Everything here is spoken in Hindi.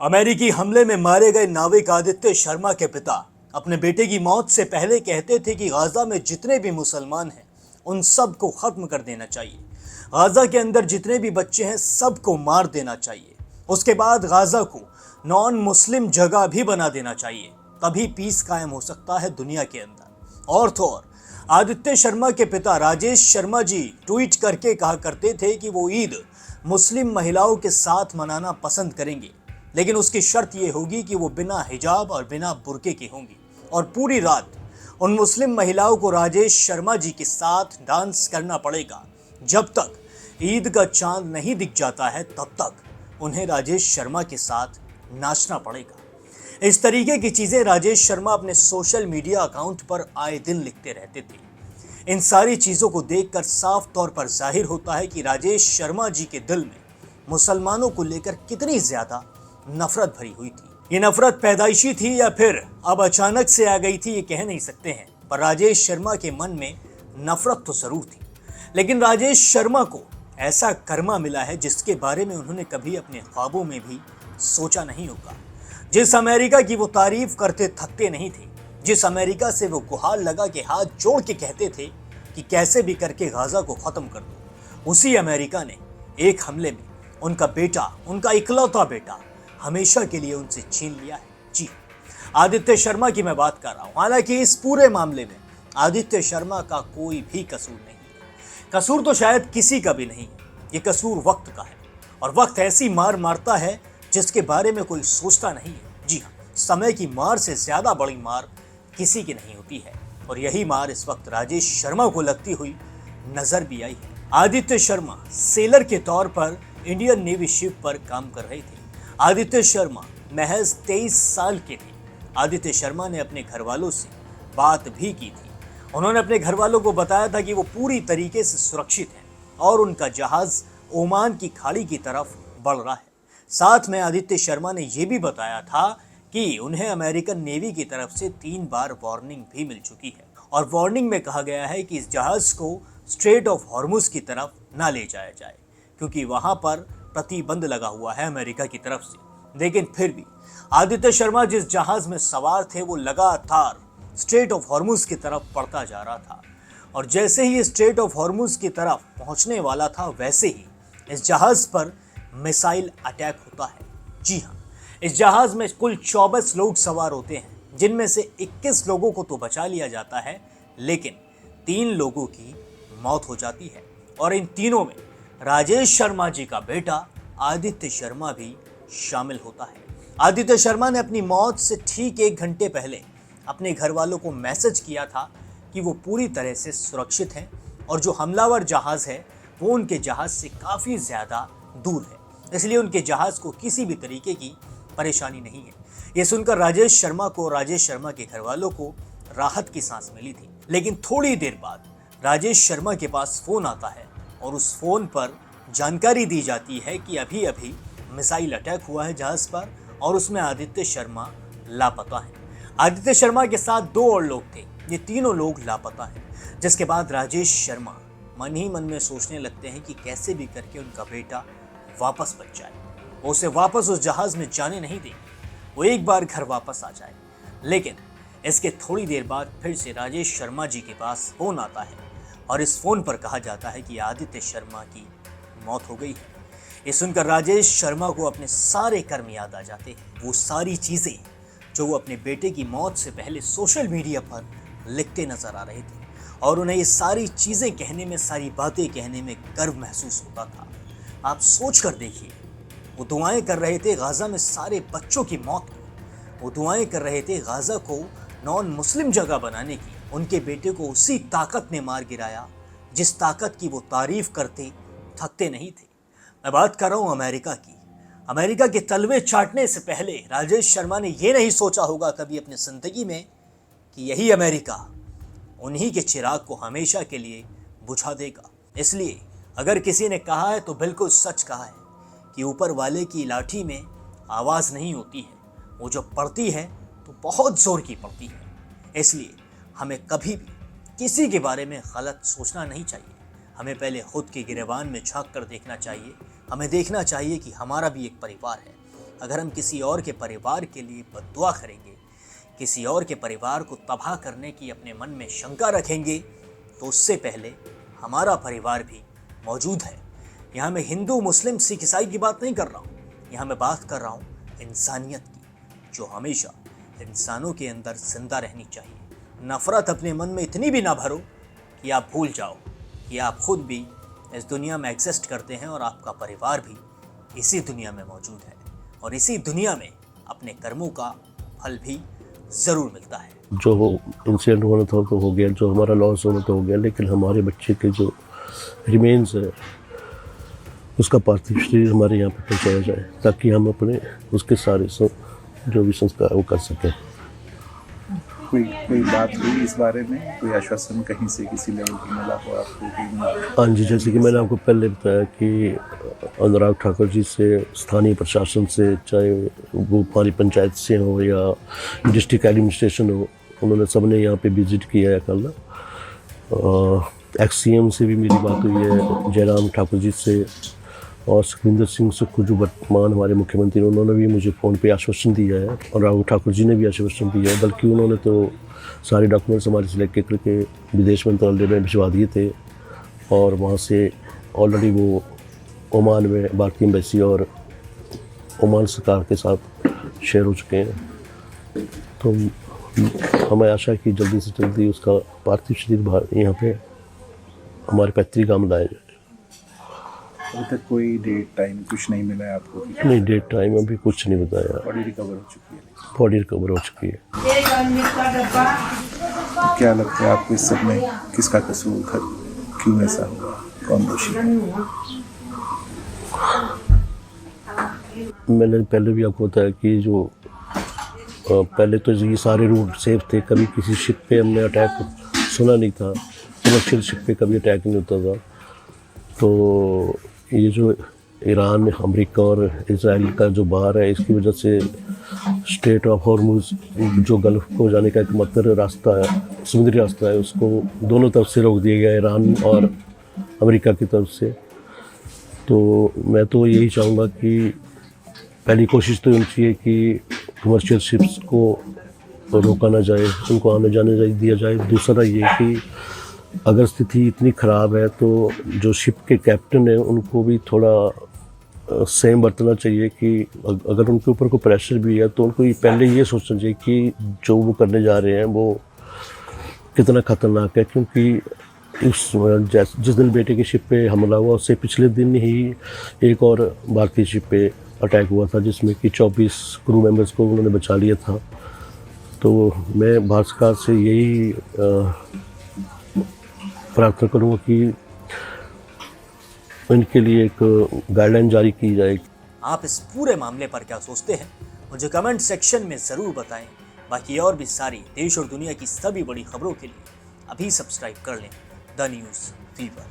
अमेरिकी हमले में मारे गए नाविक आदित्य शर्मा के पिता अपने बेटे की मौत से पहले कहते थे कि गाजा में जितने भी मुसलमान हैं उन सब को खत्म कर देना चाहिए। गाजा के अंदर जितने भी बच्चे हैं सबको मार देना चाहिए। उसके बाद गाजा को नॉन मुस्लिम जगह भी बना देना चाहिए, तभी पीस कायम हो सकता है दुनिया के अंदर। और तो और आदित्य शर्मा के पिता राजेश शर्मा जी ट्वीट करके कहा करते थे कि वो ईद मुस्लिम महिलाओं के साथ मनाना पसंद करेंगे, लेकिन उसकी शर्त यह होगी कि वो बिना हिजाब और बिना बुर्के की होंगी और पूरी रात उन मुस्लिम महिलाओं को राजेश शर्मा जी के साथ डांस करना पड़ेगा। जब तक ईद का चांद नहीं दिख जाता है तब तक उन्हें राजेश शर्मा के साथ नाचना पड़ेगा। इस तरीके की चीजें राजेश शर्मा अपने सोशल मीडिया अकाउंट पर आए दिन लिखते रहते थे। इन सारी चीजों को देखकर साफ तौर पर जाहिर होता है कि राजेश शर्मा जी के दिल में मुसलमानों को लेकर कितनी ज्यादा नफरत भरी हुई थी। ये नफरत पैदाइशी थी या फिर अब अचानक से आ गई थी, ये कह नहीं सकते हैं, पर राजेश शर्मा के मन में नफरत तो जरूर थी। लेकिन राजेश शर्मा को ऐसा कर्मा मिला है जिसके बारे में उन्होंने कभी अपने ख्वाबों में भी सोचा नहीं होगा। जिस अमेरिका की वो तारीफ करते थकते नहीं थे, जिस अमेरिका से वो गुहार लगा के हाथ जोड़ के कहते थे कि कैसे भी करके गाजा को खत्म कर दो, उसी अमेरिका ने एक हमले में उनका बेटा, उनका इकलौता बेटा हमेशा के लिए उनसे छीन लिया है। जी, आदित्य शर्मा की मैं बात कर रहा हूं। हालांकि इस पूरे मामले में आदित्य शर्मा का कोई भी कसूर नहीं है। कसूर तो शायद किसी का भी नहीं है। ये कसूर वक्त का है और वक्त ऐसी मार मारता है जिसके बारे में कोई सोचता नहीं है। जी हाँ, समय की मार से ज्यादा बड़ी मार किसी की नहीं होती है और यही मार इस वक्त राजेश शर्मा को लगती हुई नजर भी आई है। आदित्य शर्मा सेलर के तौर पर इंडियन नेवी शिप पर काम कर रहे थे। आदित्य शर्मा महज 23 साल के थे। आदित्य शर्मा ने अपने घर वालों से बात भी की थी। उन्होंने अपने घर वालों को बताया था कि वो पूरी तरीके से सुरक्षित हैं और उनका जहाज ओमान की खाड़ी की तरफ बढ़ रहा है। साथ में आदित्य शर्मा ने यह भी बताया था कि उन्हें अमेरिकन नेवी की तरफ से 3 बार वार्निंग भी मिल चुकी है और वार्निंग में कहा गया है कि इस जहाज को स्ट्रेट ऑफ हॉर्मुज की तरफ ना ले जाया जाए, क्योंकि वहां पर प्रतिबंध लगा हुआ है अमेरिका की तरफ से। लेकिन फिर भी आदित्य शर्मा जिस जहाज में सवार थे वो लगातार स्ट्रेट ऑफ हॉर्मुज की तरफ बढ़ता जा रहा था और जैसे ही स्ट्रेट ऑफ हॉर्मुज की तरफ पहुंचने वाला था वैसे ही इस जहाज पर मिसाइल अटैक होता है। जी हाँ, इस जहाज में कुल 24 लोग सवार होते हैं, जिनमें से 21 लोगों को तो बचा लिया जाता है, लेकिन 3 लोगों की मौत हो जाती है और इन तीनों में राजेश शर्मा जी का बेटा आदित्य शर्मा भी शामिल होता है। आदित्य शर्मा ने अपनी मौत से ठीक 1 घंटे पहले अपने घर वालों को मैसेज किया था कि वो पूरी तरह से सुरक्षित हैं और जो हमलावर जहाज है वो उनके जहाज से काफ़ी ज़्यादा दूर है, इसलिए उनके जहाज को किसी भी तरीके की परेशानी नहीं है। ये सुनकर राजेश शर्मा को, राजेश शर्मा के घर वालों को राहत की सांस मिली थी। लेकिन थोड़ी देर बाद राजेश शर्मा के पास फ़ोन आता है और उस फोन पर जानकारी दी जाती है कि अभी अभी मिसाइल अटैक हुआ है जहाज पर और उसमें आदित्य शर्मा लापता है। आदित्य शर्मा के साथ 2 और लोग थे, ये तीनों लोग लापता हैं। जिसके बाद राजेश शर्मा मन ही मन में सोचने लगते हैं कि कैसे भी करके उनका बेटा वापस बच जाए, वो उसे वापस उस जहाज में जाने नहीं देंगे, वो एक बार घर वापस आ जाए। लेकिन इसके थोड़ी देर बाद फिर से राजेश शर्मा जी के पास फोन आता है और इस फोन पर कहा जाता है कि आदित्य शर्मा की मौत हो गई है। ये सुनकर राजेश शर्मा को अपने सारे कर्म याद आ जाते हैं, वो सारी चीज़ें जो वो अपने बेटे की मौत से पहले सोशल मीडिया पर लिखते नजर आ रहे थे और उन्हें ये सारी चीज़ें कहने में, सारी बातें कहने में गर्व महसूस होता था। आप सोच कर देखिए, वो दुआएं कर रहे थे गाजा में सारे बच्चों की मौत की, वो दुआएं कर रहे थे गाजा को नॉन मुस्लिम जगह बनाने की। उनके बेटे को उसी ताकत ने मार गिराया जिस ताकत की वो तारीफ करते थकते नहीं थे। मैं बात कर रहा हूँ अमेरिका की। अमेरिका के तलवे चाटने से पहले राजेश शर्मा ने ये नहीं सोचा होगा कभी अपनी जिंदगी में कि यही अमेरिका उन्हीं के चिराग को हमेशा के लिए बुझा देगा। इसलिए अगर किसी ने कहा है तो बिल्कुल सच कहा है कि ऊपर वाले की लाठी में आवाज़ नहीं होती है, वो जब पड़ती है तो बहुत जोर की पड़ती है। इसलिए हमें कभी भी किसी के बारे में गलत सोचना नहीं चाहिए। हमें पहले खुद के गिरेबान में झांक कर देखना चाहिए। हमें देखना चाहिए कि हमारा भी एक परिवार है, अगर हम किसी और के परिवार के लिए बद्दुआ करेंगे, किसी और के परिवार को तबाह करने की अपने मन में शंका रखेंगे, तो उससे पहले हमारा परिवार भी मौजूद है। यहाँ मैं हिंदू, मुस्लिम, सिख, ईसाई की बात नहीं कर रहा हूँ, यहाँ मैं बात कर रहा हूँ इंसानियत की, जो हमेशा इंसानों के अंदर जिंदा रहनी चाहिए। नफ़रत अपने मन में इतनी भी ना भरो कि आप भूल जाओ कि आप खुद भी इस दुनिया में एग्जिस्ट करते हैं और आपका परिवार भी इसी दुनिया में मौजूद है, और इसी दुनिया में अपने कर्मों का फल भी ज़रूर मिलता है। जो इंसिडेंट होना था तो हो गया, जो हमारा लॉस होना तो हो गया, लेकिन हमारे बच्चे के जो रिमेन्स है उसका पार्थिव शरीर हमारे यहाँ पे पहुँचाया जाए, ताकि हम अपने उसके सारे जो भी संस्कार वो कर सकें। कोई बात हुई इस बारे में, कोई आश्वासन कहीं से किसी लेवल की मिला हो आपको? हाँ जी, जैसे कि मैंने आपको पहले बताया कि अनुराग ठाकुर जी से, स्थानीय प्रशासन से, चाहे वो हमारी पंचायत से हो या डिस्ट्रिक्ट एडमिनिस्ट्रेशन हो, उन्होंने सबने यहाँ पे विजिट किया है कल। एक्स-CM से भी मेरी बात हुई है, जयराम ठाकुर जी से, और सुखविंदर सिंह सुक्खू जो वर्तमान हमारे मुख्यमंत्री, उन्होंने भी मुझे फ़ोन पे आश्वासन दिया है, और राहुल ठाकुर जी ने भी आश्वासन दिया है। बल्कि उन्होंने तो सारे डॉक्यूमेंट्स हमारे सिलेक्ट करके विदेश मंत्रालय में भिजवा दिए थे, और वहाँ से ऑलरेडी वो ओमान में भारतीय एम्बेसी और ओमान सरकार के साथ शेयर हो चुके हैं। तो हमें आशा है कि जल्दी से जल्दी उसका पार्थिव शरीर यहाँ पे हमारे पैतृक गाँव लाया जाए। अभी तक कोई डेट टाइम कुछ नहीं मिला है आपको? नहीं, डेट टाइम अभी कुछ नहीं बताया। बॉडी रिकवर हो चुकी है? बॉडी रिकवर हो चुकी है। क्या लगता है आपको इस सब में किसका कसूर था, क्यों ऐसा हुआ, कौन दोषी है? मैंने पहले भी आपको बताया कि जो पहले तो ये सारे रूट सेफ थे, कभी किसी शिप पे हमने अटैक सुना नहीं था, कमर्शियल शिप पे कभी अटैक नहीं होता था। तो ये जो ईरान, अमेरिका और इजराइल का जो बाहर है, इसकी वजह से स्ट्रेट ऑफ हॉर्मुज जो गल्फ को जाने का एकमात्र रास्ता है, समुद्री रास्ता है, उसको दोनों तरफ से रोक दिया गया, ईरान और अमेरिका की तरफ से। तो मैं तो यही चाहूँगा कि पहली कोशिश तो होनी चाहिए कि कमर्शियल शिप्स को रोका ना जाए, उनको आने जाने दिया जाए। दूसरा ये कि अगर स्थिति इतनी ख़राब है तो जो शिप के कैप्टन हैं उनको भी थोड़ा सेम बरतना चाहिए कि अगर उनके ऊपर कोई प्रेशर भी है तो उनको पहले ये सोचना चाहिए कि जो वो करने जा रहे हैं वो कितना ख़तरनाक है। क्योंकि जिस दिन बेटे की शिप पे हमला हुआ, उससे पिछले दिन ही एक और भारतीय शिप पे अटैक हुआ था, जिसमें कि 24 क्रू मेंबर्स को उन्होंने बचा लिया था। तो मैं भारत सरकार से यही प्रार्थना करूँगा कि इनके लिए एक गाइडलाइन जारी की जाए। आप इस पूरे मामले पर क्या सोचते हैं, मुझे कमेंट सेक्शन में ज़रूर बताएं। बाकी और भी सारी देश और दुनिया की सभी बड़ी खबरों के लिए अभी सब्सक्राइब कर लें द न्यूज़ फीवर।